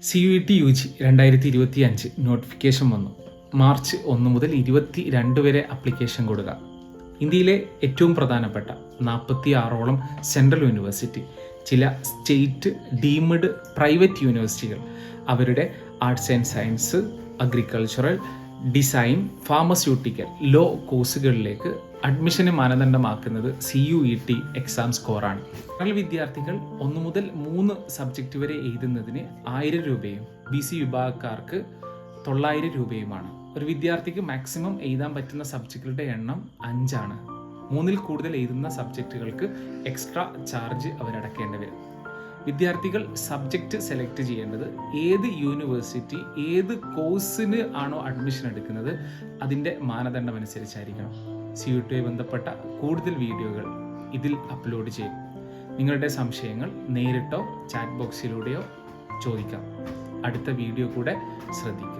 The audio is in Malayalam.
CUET UG 2025 നോട്ടിഫിക്കേഷൻ വന്നു. മാർച്ച് 1 മുതൽ 22 വരെ അപ്ലിക്കേഷൻ കൊടുക്കുക. ഇന്ത്യയിലെ ഏറ്റവും പ്രധാനപ്പെട്ട 46ഓളം സെൻട്രൽ യൂണിവേഴ്സിറ്റി, ചില സ്റ്റേറ്റ് ഡീംഡ് പ്രൈവറ്റ് യൂണിവേഴ്സിറ്റികൾ അവരുടെ arts and science, agricultural, design, pharmaceutical, law കോഴ്സുകളിലേക്ക് അഡ്മിഷന് മാനദണ്ഡമാക്കുന്നത് CUET എക്സാം സ്കോറാണ്. ജനറൽ വിദ്യാർത്ഥികൾ 1 മുതൽ 3 സബ്ജക്റ്റ് വരെ എഴുതുന്നതിന് 1000 രൂപയും BC വിഭാഗക്കാർക്ക് 900 രൂപയുമാണ്. ഒരു വിദ്യാർത്ഥിക്ക് മാക്സിമം എഴുതാൻ പറ്റുന്ന സബ്ജക്റ്റുകളുടെ എണ്ണം 5 ആണ്. 3-ൽ കൂടുതൽ എഴുതുന്ന സബ്ജക്റ്റുകൾക്ക് എക്സ്ട്രാ ചാർജ് അവരടക്കേണ്ടി വരും. വിദ്യാർത്ഥികൾ സബ്ജക്റ്റ് സെലക്ട് ചെയ്യേണ്ടത് ഏത് യൂണിവേഴ്സിറ്റി ഏത് കോഴ്സിന് ആണോ അഡ്മിഷൻ എടുക്കുന്നത് അതിൻ്റെ മാനദണ്ഡം അനുസരിച്ചായിരിക്കണം. CUET ബന്ധപ്പെട്ട കൂടുതൽ വീഡിയോകൾ ഇതിൽ അപ്ലോഡ് ചെയ്യും. നിങ്ങളുടെ സംശയങ്ങൾ നേരിട്ടോ ചാറ്റ് ബോക്സിലൂടെയോ ചോദിക്കാം. അടുത്ത വീഡിയോ കൂടെ ശ്രദ്ധിക്കുക.